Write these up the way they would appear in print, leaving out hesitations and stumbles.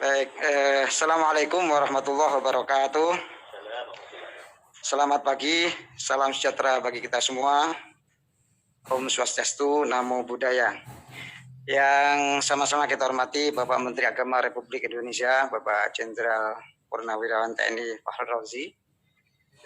Baik, Assalamualaikum warahmatullahi wabarakatuh. Selamat pagi, salam sejahtera bagi kita semua. Om Swastiastu, Namo Buddhaya. Yang sama-sama kita hormati Bapak Menteri Agama Republik Indonesia, Bapak Jenderal Purnawirawan TNI Fakhrul Razi.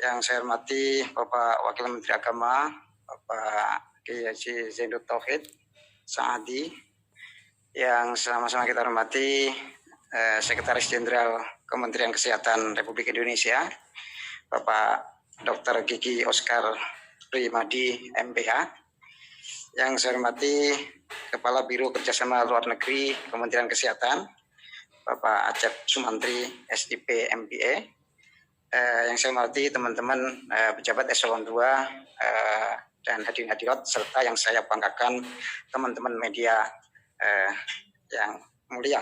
Yang saya hormati Bapak Wakil Menteri Agama, Bapak Kiai Haji Zainud Tauhid Saadi. Yang sama-sama kita hormati Sekretaris Jenderal Kementerian Kesehatan Republik Indonesia, Bapak Dr. Gigi Oscar Primadi, MPH. Yang saya hormati Kepala Biro Kerjasama Luar Negeri Kementerian Kesehatan, Bapak Acep Sumantri, SIP, MBA. Yang saya hormati teman-teman pejabat eselon 2 dan hadirin hadirat, serta yang saya banggakan teman-teman media yang mulia.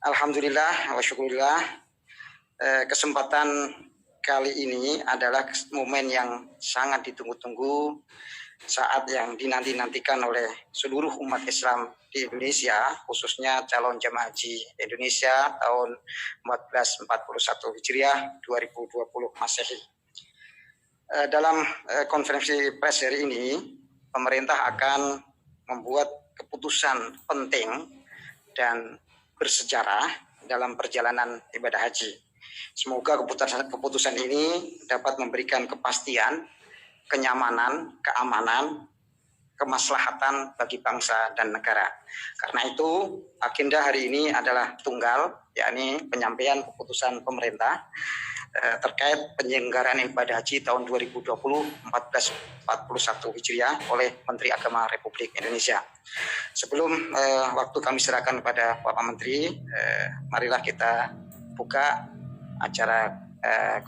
Alhamdulillah wa syukurillah, kesempatan kali ini adalah momen yang sangat ditunggu-tunggu, saat yang dinanti-nantikan oleh seluruh umat Islam di Indonesia, khususnya calon jemaah haji Indonesia tahun 1441 Hijriah 2020 Masehi. Dalam konferensi pers hari ini, pemerintah akan membuat keputusan penting dan bersejarah dalam perjalanan ibadah haji. Semoga keputusan ini dapat memberikan kepastian, kenyamanan, keamanan, kemaslahatan bagi bangsa dan negara. Karena itu, agenda hari ini adalah tunggal, yakni penyampaian keputusan pemerintah terkait penyelenggaraan ibadah haji tahun 2020 1441 Hijriah oleh Menteri Agama Republik Indonesia. Sebelum waktu kami serahkan kepada Bapak Menteri, marilah kita buka acara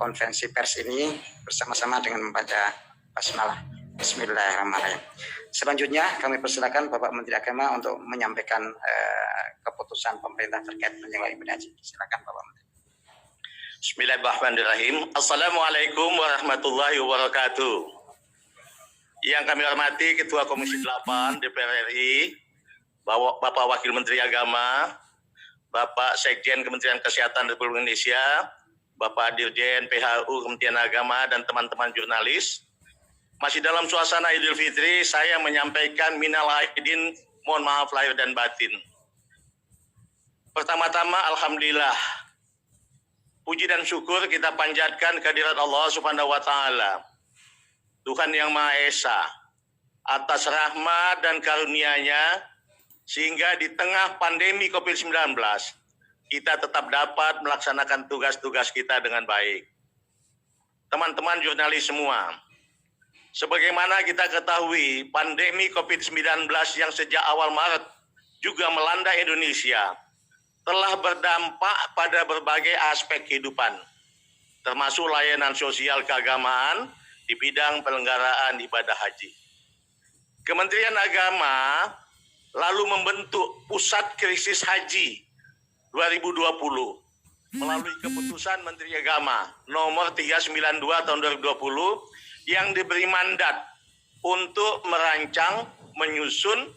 konferensi pers ini bersama-sama dengan membaca basmalah. Bismillahirrahmanirrahim. Selanjutnya kami persilakan Bapak Menteri Agama untuk menyampaikan keputusan pemerintah terkait penyelenggaraan ibadah haji. Silakan Bapak Menteri. Bismillahirrahmanirrahim. Assalamualaikum warahmatullahi wabarakatuh. Yang kami hormati Ketua Komisi 8 DPR RI, Bapak Wakil Menteri Agama, Bapak Sekjen Kementerian Kesehatan Republik Indonesia, Bapak Dirjen PHU Kementerian Agama, dan teman-teman jurnalis. Masih dalam suasana Idul Fitri, saya menyampaikan minal aidin, mohon maaf lahir dan batin. Pertama-tama, alhamdulillah, puji dan syukur kita panjatkan kehadirat Allah Subhanahu wa Ta'ala, Tuhan yang Maha Esa, atas rahmat dan karunia-Nya, sehingga di tengah pandemi COVID-19 kita tetap dapat melaksanakan tugas-tugas kita dengan baik. Teman-teman jurnalis semua, sebagaimana kita ketahui, pandemi COVID-19 yang sejak awal Maret juga melanda Indonesia telah berdampak pada berbagai aspek kehidupan, termasuk layanan sosial keagamaan di bidang penyelenggaraan ibadah haji. Kementerian Agama lalu membentuk Pusat Krisis Haji 2020 melalui keputusan Menteri Agama nomor 392 tahun 2020 yang diberi mandat untuk merancang, menyusun,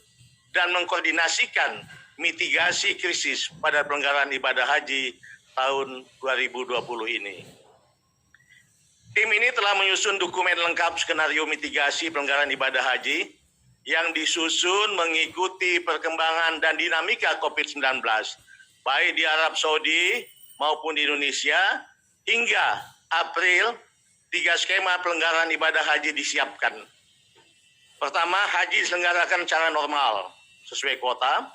dan mengkoordinasikan mitigasi krisis pada penyelenggaraan ibadah haji tahun 2020 ini. Tim ini telah menyusun dokumen lengkap skenario mitigasi penyelenggaraan ibadah haji yang disusun mengikuti perkembangan dan dinamika COVID-19, baik di Arab Saudi maupun di Indonesia. Hingga April, 3 skema penyelenggaraan ibadah haji disiapkan. Pertama, haji diselenggarakan secara normal sesuai kuota.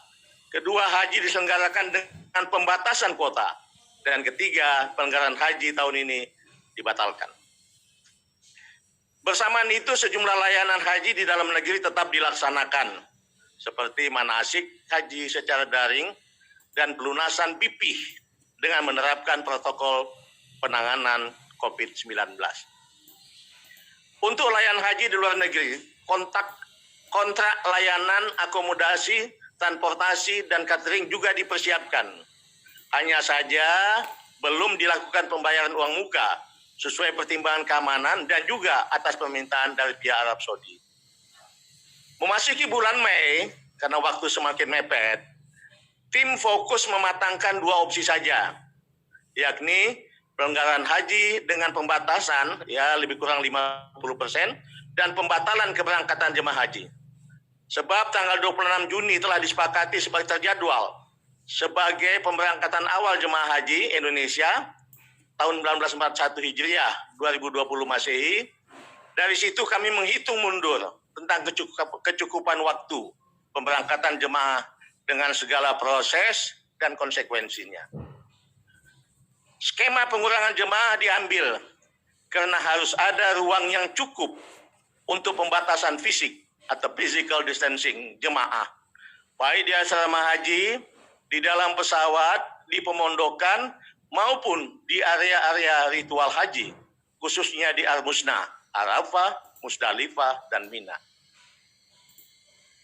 Kedua, haji diselenggarakan dengan pembatasan kuota. Dan ketiga, penyelenggaraan haji tahun ini dibatalkan. Bersamaan itu, sejumlah layanan haji di dalam negeri tetap dilaksanakan, seperti manasik haji secara daring dan pelunasan BP dengan menerapkan protokol penanganan COVID-19. Untuk layanan haji di luar negeri, kontrak layanan akomodasi, transportasi, dan catering juga dipersiapkan. Hanya saja belum dilakukan pembayaran uang muka sesuai pertimbangan keamanan dan juga atas permintaan dari pihak Arab Saudi. Memasuki bulan Mei, karena waktu semakin mepet, tim fokus mematangkan 2 opsi saja, yakni pelanggaran haji dengan pembatasan ya lebih kurang 50% dan pembatalan keberangkatan jemaah haji. Sebab tanggal 26 Juni telah disepakati sebagai terjadwal sebagai pemberangkatan awal jemaah haji Indonesia tahun 1941 Hijriah 2020 Masehi. Dari situ kami menghitung mundur tentang kecukupan waktu pemberangkatan jemaah dengan segala proses dan konsekuensinya. Skema pengurangan jemaah diambil karena harus ada ruang yang cukup untuk pembatasan fisik atau physical distancing jemaah, baik di asrama haji, di dalam pesawat, di pemondokan, maupun di area-area ritual haji, khususnya di Al-Musna, Arafah, Musdalifah, dan Mina.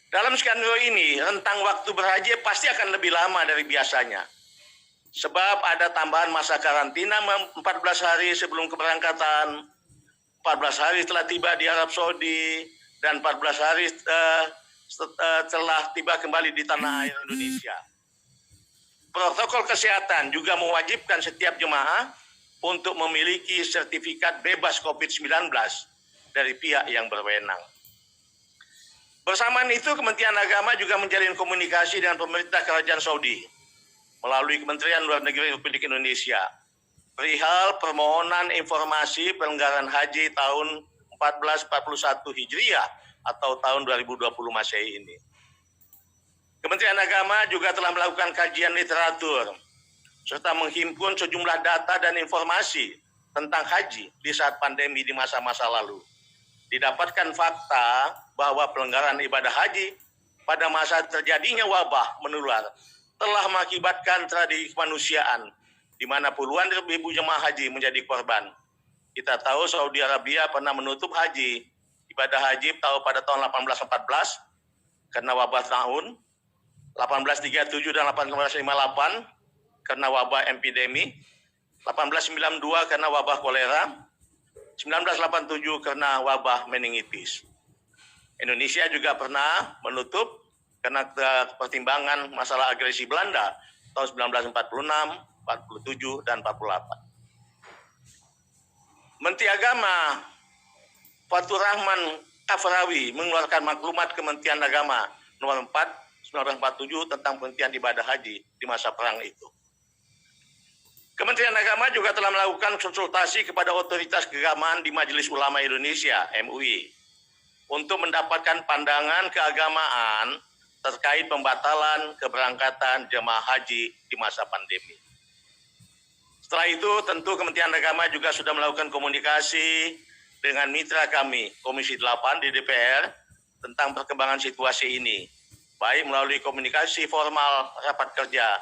Dalam skenario ini, rentang waktu berhaji pasti akan lebih lama dari biasanya. Sebab ada tambahan masa karantina 14 hari sebelum keberangkatan, 14 hari setelah tiba di Arab Saudi, dan 14 hari setelah tiba kembali di tanah air Indonesia. Protokol kesehatan juga mewajibkan setiap jemaah untuk memiliki sertifikat bebas COVID-19 dari pihak yang berwenang. Bersamaan itu, Kementerian Agama juga menjalin komunikasi dengan pemerintah Kerajaan Saudi melalui Kementerian Luar Negeri Republik Indonesia perihal permohonan informasi pelanggaran haji tahun 1441 Hijriah atau tahun 2020 Masehi ini. Kementerian Agama juga telah melakukan kajian literatur serta menghimpun sejumlah data dan informasi tentang haji di saat pandemi di masa-masa lalu. Didapatkan fakta bahwa pelanggaran ibadah haji pada masa terjadinya wabah menular telah mengakibatkan tragedi kemanusiaan di mana puluhan ribu jemaah haji menjadi korban. Kita tahu Saudi Arabia pernah menutup haji, ibadah haji pada tahun 1814 karena wabah tahun, 1837 dan 1858 karena wabah epidemi, 1892 karena wabah kolera, 1987 karena wabah meningitis. Indonesia juga pernah menutup karena pertimbangan masalah agresi Belanda tahun 1946, 47 dan 48. Menteri Agama Fathur Rahman Kafrawi mengeluarkan maklumat Kementerian Agama nomor 4 1947 tentang penghentian ibadah haji di masa perang itu. Kementerian Agama juga telah melakukan konsultasi kepada otoritas keagamaan di Majelis Ulama Indonesia (MUI) untuk mendapatkan pandangan keagamaan terkait pembatalan keberangkatan jemaah haji di masa pandemi. Setelah itu, tentu Kementerian Agama juga sudah melakukan komunikasi dengan mitra kami, Komisi 8 di DPR, tentang perkembangan situasi ini, baik melalui komunikasi formal rapat kerja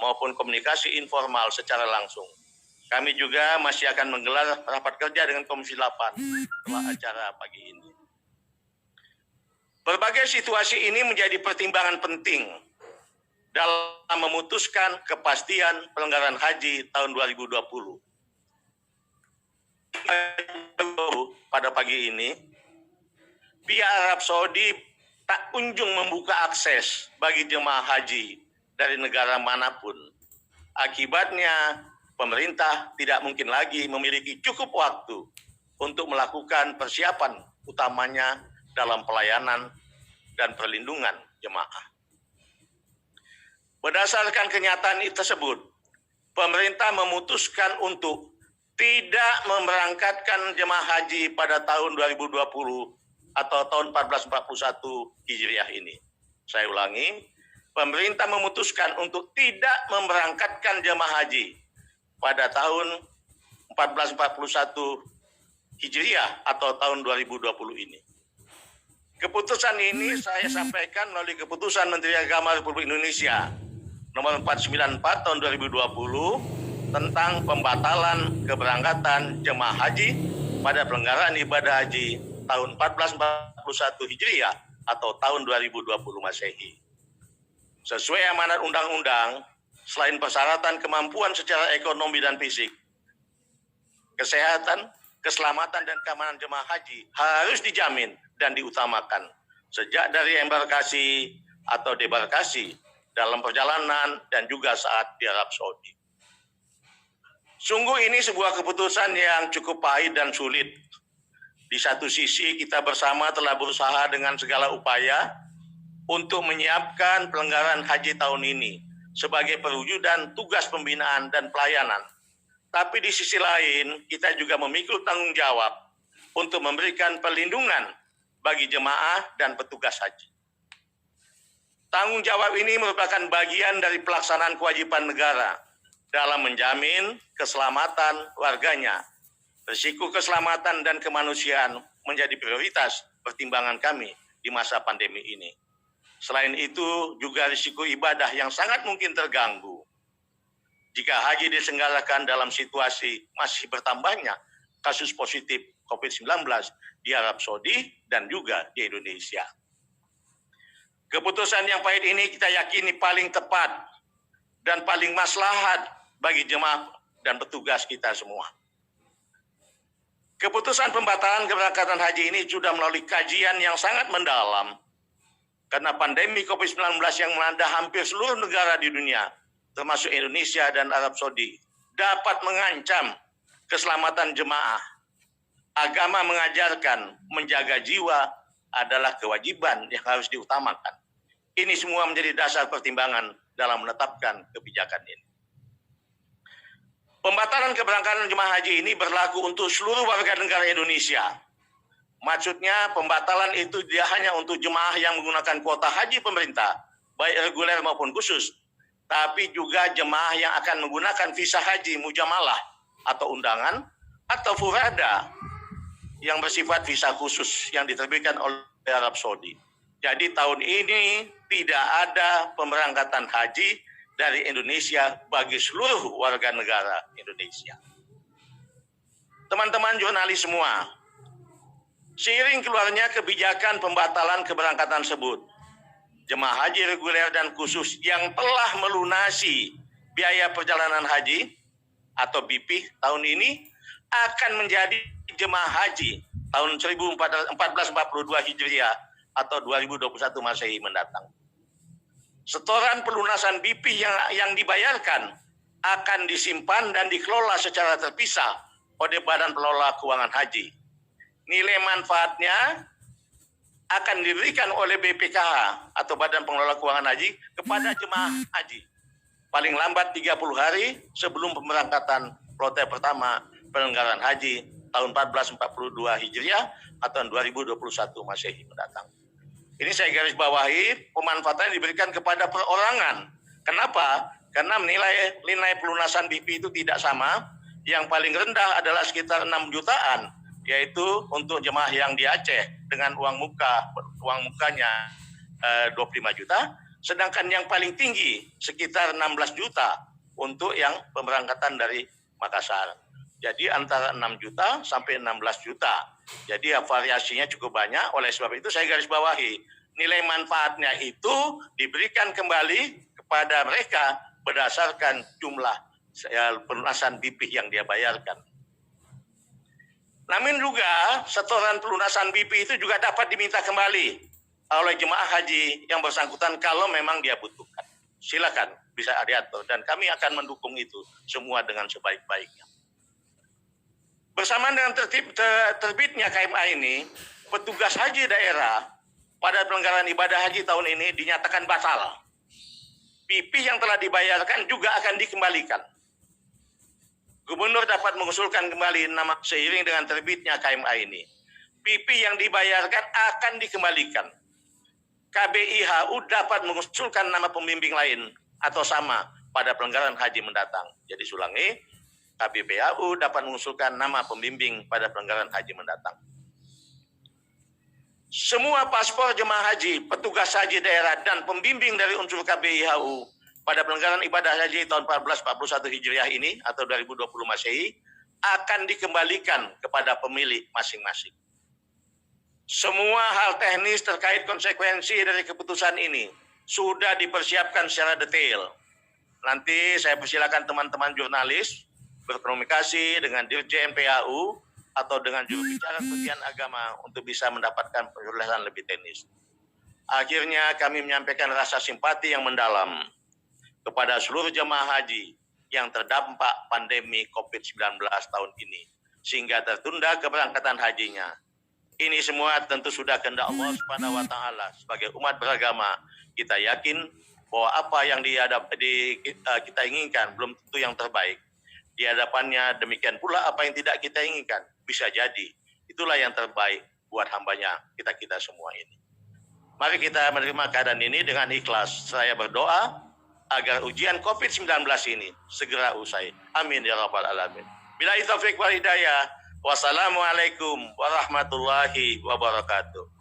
maupun komunikasi informal secara langsung. Kami juga masih akan menggelar rapat kerja dengan Komisi 8 setelah acara pagi ini. Berbagai situasi ini menjadi pertimbangan penting dalam memutuskan kepastian pelanggaran haji tahun 2020. Pada pagi ini, pihak Arab Saudi tak kunjung membuka akses bagi jemaah haji dari negara manapun. Akibatnya, pemerintah tidak mungkin lagi memiliki cukup waktu untuk melakukan persiapan utamanya dalam pelayanan dan perlindungan jemaah. Berdasarkan kenyataan tersebut, pemerintah memutuskan untuk tidak memberangkatkan jemaah haji pada tahun 2020 atau tahun 1441 Hijriah ini. Saya ulangi, pemerintah memutuskan untuk tidak memberangkatkan jemaah haji pada tahun 1441 Hijriah atau tahun 2020 ini. Keputusan ini saya sampaikan melalui keputusan Menteri Agama Republik Indonesia nomor 494 tahun 2020 tentang pembatalan keberangkatan jemaah haji pada pelanggaran ibadah haji tahun 1441 Hijriah atau tahun 2020 Masehi. Sesuai amanat undang-undang, selain persyaratan kemampuan secara ekonomi dan fisik, kesehatan, keselamatan dan keamanan jemaah haji harus dijamin dan diutamakan sejak dari embarkasi atau debarkasi dalam perjalanan, dan juga saat di Arab Saudi. Sungguh ini sebuah keputusan yang cukup pahit dan sulit. Di satu sisi kita bersama telah berusaha dengan segala upaya untuk menyiapkan pelanggaran haji tahun ini sebagai perwujudan tugas pembinaan dan pelayanan. Tapi di sisi lain kita juga memikul tanggung jawab untuk memberikan perlindungan bagi jemaah dan petugas haji. Tanggung jawab ini merupakan bagian dari pelaksanaan kewajiban negara dalam menjamin keselamatan warganya. Risiko keselamatan dan kemanusiaan menjadi prioritas pertimbangan kami di masa pandemi ini. Selain itu, juga risiko ibadah yang sangat mungkin terganggu jika haji diselenggarakan dalam situasi masih bertambahnya kasus positif COVID-19 di Arab Saudi dan juga di Indonesia. Keputusan yang pahit ini kita yakini paling tepat dan paling maslahat bagi jemaah dan petugas kita semua. Keputusan pembatalan keberangkatan haji ini sudah melalui kajian yang sangat mendalam karena pandemi COVID-19 yang melanda hampir seluruh negara di dunia, termasuk Indonesia dan Arab Saudi, dapat mengancam keselamatan jemaah. Agama mengajarkan menjaga jiwa adalah kewajiban yang harus diutamakan. Ini semua menjadi dasar pertimbangan dalam menetapkan kebijakan ini. Pembatalan keberangkatan jemaah haji ini berlaku untuk seluruh warga negara Indonesia. Maksudnya pembatalan itu tidak hanya untuk jemaah yang menggunakan kuota haji pemerintah, baik reguler maupun khusus, tapi juga jemaah yang akan menggunakan visa haji mujamalah atau undangan atau furada yang bersifat visa khusus yang diterbitkan oleh Arab Saudi. Jadi tahun ini tidak ada pemberangkatan haji dari Indonesia bagi seluruh warga negara Indonesia. Teman-teman jurnalis semua, seiring keluarnya kebijakan pembatalan keberangkatan tersebut, jemaah haji reguler dan khusus yang telah melunasi biaya perjalanan haji atau BP tahun ini akan menjadi jemaah haji tahun 1442 Hijriah atau 2021 Masehi mendatang. Setoran pelunasan BP yang dibayarkan akan disimpan dan dikelola secara terpisah oleh Badan Pengelola Keuangan Haji. Nilai manfaatnya akan diberikan oleh BPKH atau Badan Pengelola Keuangan Haji kepada jemaah haji paling lambat 30 hari sebelum pemberangkatan kloter pertama penyelenggaraan haji tahun 1442 Hijriah atau 2021 Masehi mendatang. Ini saya garis bawahi, pemanfaatan diberikan kepada perorangan. Kenapa? Karena nilai pelunasan BP itu tidak sama. Yang paling rendah adalah sekitar 6 jutaan, yaitu untuk jemaah yang di Aceh dengan uang mukanya 25 juta. Sedangkan yang paling tinggi sekitar 16 juta untuk yang pemberangkatan dari Makassar. Jadi antara 6 juta sampai 16 juta. Jadi variasinya cukup banyak. Oleh sebab itu saya garis bawahi, nilai manfaatnya itu diberikan kembali kepada mereka berdasarkan jumlah pelunasan BP yang dia bayarkan. Namun juga setoran pelunasan BP itu juga dapat diminta kembali oleh jemaah haji yang bersangkutan kalau memang dia butuhkan. Silakan bisa diatur dan kami akan mendukung itu semua dengan sebaik-baiknya. Bersamaan dengan terbitnya KMA ini, petugas haji daerah pada penyelenggaraan ibadah haji tahun ini dinyatakan batal. BP yang telah dibayarkan juga akan dikembalikan. Gubernur dapat mengusulkan kembali nama seiring dengan terbitnya KMA ini. BP yang dibayarkan akan dikembalikan. KBIHU dapat mengusulkan nama pembimbing lain atau sama pada penyelenggaraan haji mendatang. Jadi ulangi, KBPAU dapat mengusulkan nama pembimbing pada penyelenggaraan haji mendatang. Semua paspor jemaah haji, petugas haji daerah, dan pembimbing dari unsur KBIHU pada penyelenggaraan ibadah haji tahun 1441 Hijriah ini atau 2020 Masehi akan dikembalikan kepada pemilik masing-masing. Semua hal teknis terkait konsekuensi dari keputusan ini sudah dipersiapkan secara detail. Nanti saya persilakan teman-teman jurnalis berkomunikasi dengan Dirjen PAU atau dengan juru bicara Kementerian Agama untuk bisa mendapatkan penjelasan lebih teknis. Akhirnya kami menyampaikan rasa simpati yang mendalam kepada seluruh jemaah haji yang terdampak pandemi COVID-19 tahun ini, sehingga tertunda keberangkatan hajinya. Ini semua tentu sudah kehendak Allah Subhanahu wa Ta'ala. Sebagai umat beragama, kita yakin bahwa apa yang kita inginkan belum tentu yang terbaik. Di hadapannya demikian pula apa yang tidak kita inginkan bisa jadi itulah yang terbaik buat hambanya kita semua ini. Mari kita menerima keadaan ini dengan ikhlas. Saya berdoa agar ujian COVID-19 ini segera usai. Amin ya rabbal alamin. Billahi taufiq wal hidayah. Wassalamualaikum warahmatullahi wabarakatuh.